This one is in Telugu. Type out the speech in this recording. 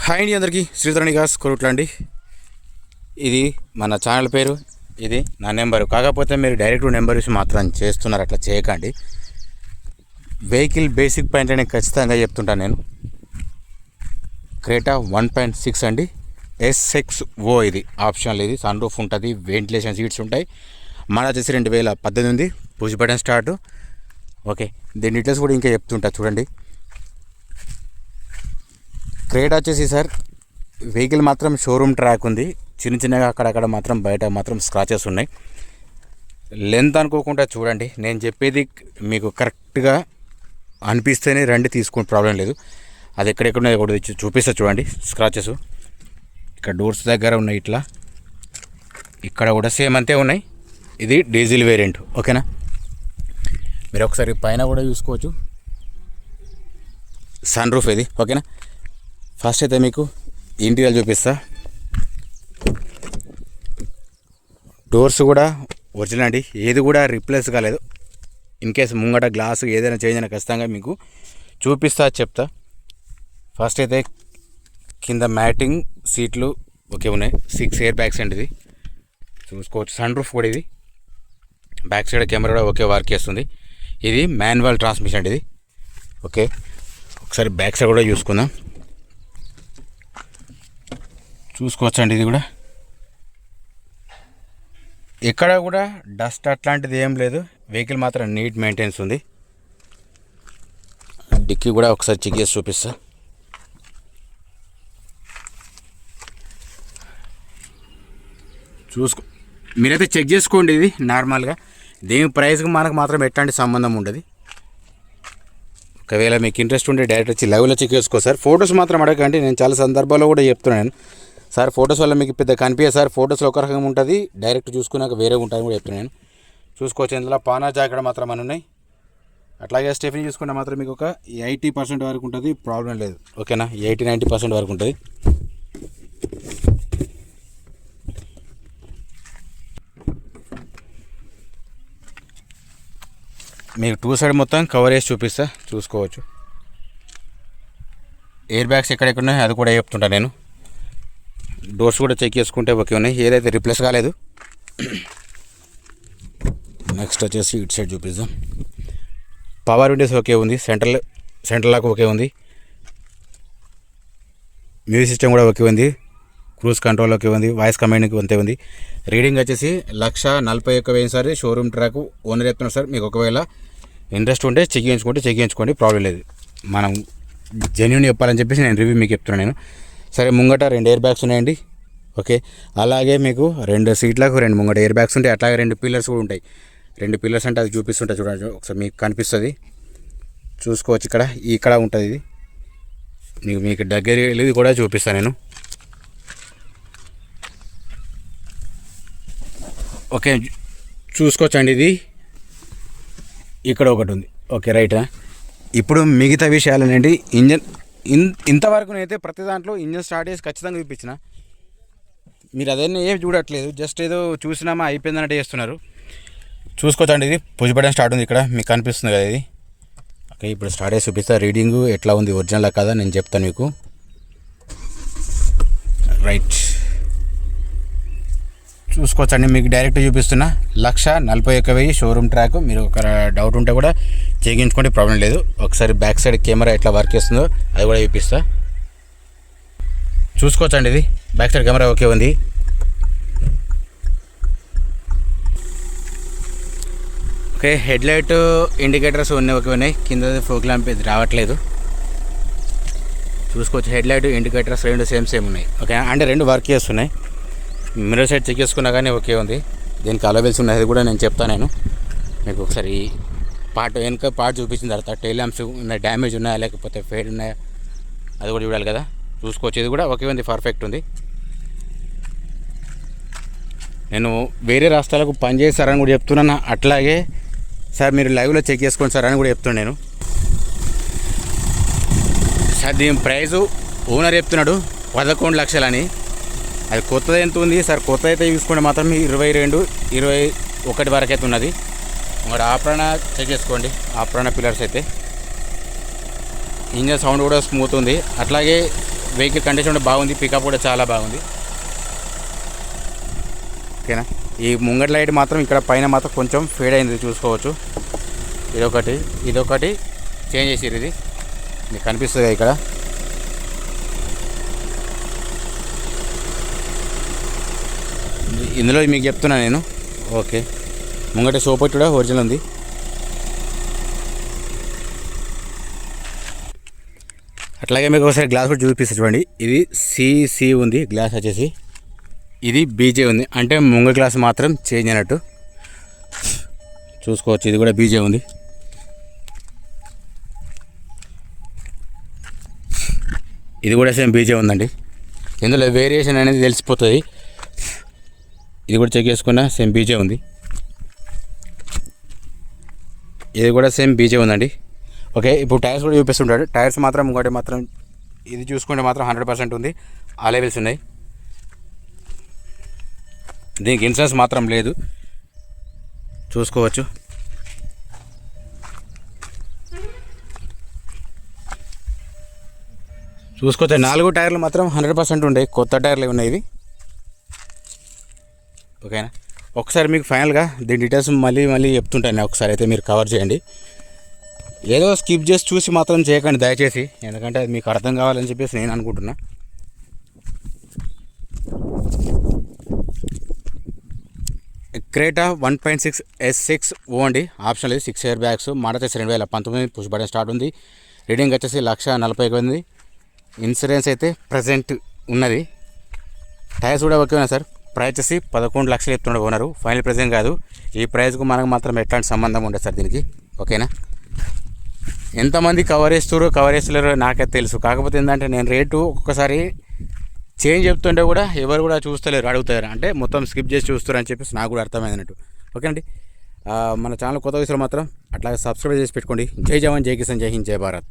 హాయ్ అండి, అందరికీ శ్రీధరణిగాస్ కొరుట్లా అండి. ఇది మన ఛానల్ పేరు, ఇది నా నెంబరు. కాకపోతే మీరు డైరెక్ట్ నెంబర్ ఇచ్చి మాత్రం చేస్తున్నారు, అట్లా చేయకండి. వెహికల్ బేసిక్ పాయింట్ అనేది ఖచ్చితంగా చెప్తుంటాను నేను. క్రేటా 1.6 అండి, SXO. ఇది ఆప్షనల్, ఇది సన్ రూఫ్ ఉంటుంది, వెంటిలేషన్ సీట్స్ ఉంటాయి. మన వచ్చేసి 2018 పుష్ బటన్ స్టార్ట్. ఓకే, దీని డీటెయిల్స్ కూడా ఇంకా చెప్తుంటా చూడండి. క్రేటా వచ్చేసి సార్ వెహికల్ మాత్రం షోరూమ్ ట్రాక్ ఉంది. చిన్నగా అక్కడక్కడ మాత్రం బయట మాత్రం స్క్రాచెస్ ఉన్నాయి. లెంత్ అనుకోకుండా చూడండి, నేను చెప్పేది మీకు కరెక్ట్గా అనిపిస్తేనే రండి, తీసుకుని ప్రాబ్లం లేదు. అది ఎక్కడెక్కడున్నాయి కూడా చూపిస్తా చూడండి. స్క్రాచెస్ ఇక్కడ డోర్స్ దగ్గర ఉన్నాయి, ఇట్లా ఇక్కడ కూడా సేమ్ అంతే ఉన్నాయి. ఇది డీజిల్ వేరియంట్, ఓకేనా. మీరు ఒకసారి పైన కూడా చూసుకోవచ్చు, సన్ రూఫ్ ఇది, ఓకేనా. ఫస్ట్ అయితే మీకు ఇంటీరియర్ చూపిస్తా. డోర్స్ కూడా ఒరిజినల్ అండి, ఏది కూడా రీప్లేస్ కాలేదు. ఇన్ కేసు ముంగట గ్లాసు ఏదైనా చేంజ్ అయినా ఖచ్చితంగా మీకు చూపిస్తా, చెప్తా. ఫస్ట్ అయితే కింద మ్యాటింగ్ సీట్లు ఓకే ఉన్నాయి. 6 ఎయిర్ బ్యాగ్స్ అండి, ఇది చూసుకోవచ్చు. సన్ రూఫ్ కూడా ఇది, బ్యాక్ సైడ్ కెమెరా కూడా ఓకే వర్క్ చేస్తుంది. ఇది మాన్యువల్ ట్రాన్స్మిషన్ అండి ఇది, ఓకే. ఒకసారి బ్యాక్ సైడ్ కూడా చూసుకుందాం, చూసుకోవచ్చండి. ఇది కూడా ఎక్కడ కూడా డస్ట్ అట్లాంటిది ఏం లేదు. వెహికల్ మాత్రం నీట్ మెయింటెనెన్స్ ఉంది. డిక్కీ కూడా ఒకసారి చెక్ చేసి చూపిస్తా. మీరైతే చెక్ చేసుకోండి. ఇది నార్మల్గా దీని ప్రైస్కి మనకు మాత్రం ఎట్లాంటి సంబంధం ఉండదు. ఒకవేళ మీకు ఇంట్రెస్ట్ ఉంటే డైరెక్ట్ వచ్చి లైవ్లో చెక్ చేసుకో సార్. ఫొటోస్ మాత్రం అడగండి, నేను చాలా సందర్భాల్లో కూడా చెప్తున్నాను సార్. ఫొటోస్ వల్ల మీకు పెద్ద కనిపించదు సార్, ఫొటోస్లో ఒక రకంగా ఉంటుంది, డైరెక్ట్ చూసుకున్నాక వేరే ఉంటుంది కూడా చెప్తున్నాను. చూసుకోవచ్చు. ఇందులో పానా జాకెట్ మాత్రం అని ఉన్నాయి. అట్లాగే స్టెఫినీ చూసుకుంటే మాత్రం మీకు ఒక 80% వరకు ఉంటుంది, ప్రాబ్లం లేదు, ఓకేనా. 80-90% వరకు ఉంటుంది. మీకు 2 సైడ్ మొత్తం కవర్ చేసి చూపిస్తా, చూసుకోవచ్చు. ఎయిర్ బ్యాగ్స్ ఎక్కడెక్కడ ఉన్నాయి అది కూడా చెప్తుంటా నేను. డోర్స్ కూడా చెక్ చేసుకుంటే ఓకే ఉన్నాయి, ఏదైతే రిప్లేస్ కాలేదు. నెక్స్ట్ వచ్చేసి ఇటు సైడ్ చూపిద్దాం. పవర్ విండోస్ ఓకే ఉంది, సెంట్రల్ లాక్ ఓకే ఉంది, మ్యూజిక్ సిస్టమ్ కూడా ఓకే ఉంది, క్రూజ్ కంట్రోల్ ఓకే ఉంది, వాయిస్ కమాండింగ్ అంతే ఉంది. రీడింగ్ వచ్చేసి 141,000 సార్. షోరూమ్ ట్రాక్ ఓనర్ చెప్తున్నారు సార్. మీకు ఒకవేళ ఇంట్రెస్ట్ ఉంటే చెక్ చేయించుకోండి, ప్రాబ్లం లేదు. మనం జెన్యూన్ చెప్పాలని చెప్పేసి నేను రివ్యూ మీకు చెప్తున్నాను నేను. సరే, ముంగట 2 ఎయిర్ బ్యాగ్స్ ఉన్నాయండి, ఓకే. అలాగే మీకు 2 సీట్లకు 2 ముంగట ఎయిర్ బ్యాగ్స్ ఉంటాయి. అట్లాగే 2 పిల్లర్స్ కూడా ఉంటాయి. 2 పిల్లర్స్ అంటే అది చూపిస్తుంటాయి చూడండి, ఒకసారి మీకు కనిపిస్తుంది, చూసుకోవచ్చు. ఇక్కడ ఉంటుంది ఇది, మీకు దగ్గర ఇది కూడా చూపిస్తాను నేను, ఓకే. చూసుకోవచ్చండి. ఇది ఇక్కడ ఒకటి ఉంది, ఓకే, రైటా. ఇప్పుడు మిగతా విషయాలు ఏంటి, ఇంతవరకు నేనైతే ప్రతి దాంట్లో ఇంజన్ స్టార్ట్ చేసి ఖచ్చితంగా చూపించిన. మీరు అదన్నీ ఏం చూడట్లేదు, జస్ట్ ఏదో చూసినామా అయిపోయిందన్నట్టు చేస్తున్నారు. చూసుకోవచ్చండి. ఇది పుష్ బటన్ స్టార్ట్ ఉంది, ఇక్కడ మీకు కనిపిస్తుంది కదా ఇది, ఓకే. ఇప్పుడు స్టార్ట్ చేసి చూపిస్తా. రీడింగ్ ఎట్లా ఉంది, ఒరిజినల్ కదా నేను చెప్తాను మీకు, రైట్. చూసుకోవచ్చండి, మీకు డైరెక్ట్ చూపిస్తున్నా. 141,000 షోరూమ్ ట్రాక్. మీరు ఒక డౌట్ ఉంటే కూడా చేయించుకోండి, ప్రాబ్లం లేదు. ఒకసారి బ్యాక్ సైడ్ కెమెరా ఎట్లా వర్క్ చేస్తుందో అది కూడా చూపిస్తా, చూసుకోవచ్చండి. ఇది బ్యాక్ సైడ్ కెమెరా ఓకే ఉంది. Okay, head light indicators okay ఉన్నాయి. కింద ఫోక్ ల్యాంప్ ఇది రావట్లేదు, చూసుకోవచ్చు. హెడ్ లైట్ ఇండికేటర్స్ 2 సేమ్ ఉన్నాయి, ఓకే. అంటే 2 వర్క్ చేస్తున్నాయి. మిర్రర్ సైడ్ చెక్ చేసుకున్నా కానీ ఓకే ఉంది. దీనికి అలవెల్స్ ఉన్నాయి, అది కూడా నేను చెప్తాను నేను మీకు. ఒకసారి వెనక పార్ట్ చూపించిన తర్వాత టైల్ ల్యాంప్స్ ఉన్నాయి, డ్యామేజ్ ఉన్నాయా లేకపోతే ఫేడ్ ఉన్నాయా అది కూడా చూడాలి కదా. చూసుకోవచ్చు, ఇది కూడా ఓకే ఉంది, పర్ఫెక్ట్ ఉంది. నేను వేరే రాష్ట్రాలకు పనిచేస్తారని కూడా చెప్తున్నాను. అట్లాగే సార్ మీరు లైవ్లో చెక్ చేసుకోండి సార్ అని కూడా చెప్తున్నాను నేను. సార్ దీని ప్రైజు ఓనర్ చెప్తున్నాడు 11 లక్షలని. అది కొత్తది ఎంత ఉంది సార్, కొత్త అయితే చూసుకుంటే మాత్రం 22-21 వరకు అయితే ఉన్నది. మరి ఆప్రాణ చెక్ చేసుకోండి, ఆప్రాణ పిల్లర్స్ అయితే. ఇంజన్ సౌండ్ కూడా స్మూత్ ఉంది. అట్లాగే వెహికల్ కండిషన్ కూడా బాగుంది, పికప్ కూడా చాలా బాగుంది. ఓకేనా. ఈ ముంగటి లైట్ మాత్రం ఇక్కడ పైన మాత్రం కొంచెం ఫేడ్ అయింది చూసుకోవచ్చు. ఇదొకటి చేంజ్ చేసిర్రు. ఇది మీకు కనిపిస్తుంది ఇక్కడ. ఇందులో మీకు చెప్తున్నా నేను. ఓకే, ముంగట సోపట్ కూడా ఒరిజినల్ ఉంది. అట్లాగే మీకు ఒకసారి గ్లాస్ కూడా చూపిస్తా చూడండి. ఇది సిసి ఉంది గ్లాస్ వచ్చేసి, ఇది బీజే ఉంది, అంటే ముంగ గ్లాస్ మాత్రం చేంజ్ అయినట్టు చూసుకోవచ్చు. ఇది కూడా బీజే ఉంది. ఇది కూడా సేమ్ బీజే ఉందండి. ఇందులో వేరియేషన్ అనేది తెలిసిపోతుంది. ఇది కూడా చెక్ చేసుకున్నా సేమ్ బీజే ఉంది. ఇది కూడా సేమ్ బీజే ఉందండి. ఓకే, ఇప్పుడు టైర్స్ కూడా చూపిస్తుంటాడు. టైర్స్ మాత్రం ఇంకోటి మాత్రం ఇది చూసుకుంటే మాత్రం 100% ఉంది. ఆ లెవెల్స్ ఉన్నాయి. దీనికి ఇన్సూరెన్స్ మాత్రం లేదు చూసుకోవచ్చు. చూసుకోవచ్చు 4 టైర్లు మాత్రం 100% ఉండే కొత్త టైర్లు ఉన్నాయి ఇవి. ఓకేనా. ఒకసారి మీకు ఫైనల్గా దీని డీటెయిల్స్ మళ్ళీ చెప్తుంటాను. ఒకసారి అయితే మీరు కవర్ చేయండి. ఏదో స్కిప్ చేసి చూసి మాత్రం చేయకండి దయచేసి, ఎందుకంటే అది మీకు అర్థం కావాలని చెప్పేసి నేను అనుకుంటున్నా. Creta 1.6 S6 ఓండి. ఆప్షన్ లేదు. 6 ఎయిర్ బ్యాగ్స్. మోడల్ వచ్చేసి 2019. పుష్ బటన్ స్టార్ట్ ఉంది. రీడింగ్ వచ్చేసి 1,40,000 ఉంది. ఇన్సూరెన్స్ అయితే ప్రజెంట్ ఉన్నది. టైర్స్ కూడా ఓకేనా సార్. ప్రైస్ వచ్చేసి 11 లక్షలు చెప్తుండే ఓనరు. ఫైనల్ ప్రైస్ కాదు. ఈ ప్రైస్కు మనకు మాత్రం ఎట్లాంటి సంబంధం ఉండదు సార్ దీనికి. ఓకేనా. ఎంతమంది కవర్ చేస్తలేరో నాకైతే తెలుసు. కాకపోతే ఏంటంటే నేను రేటు ఒక్కొక్కసారి చేంజ్ చెప్తుంటే కూడా ఎవరు కూడా చూస్తలేరు, అడుగుతారు. అంటే మొత్తం స్కిప్ చేసి చూస్తారు అని చెప్పేసి నాకు కూడా అర్థమైంది అన్నట్టు. ఓకే అండి. మన ఛానల్ కొత్త విషయాలు మాత్రం అట్లాగే సబ్స్క్రైబ్ చేసి పెట్టుకోండి. జై జవాన్, జై కిసాన్, జై హింద్, జై భారత్.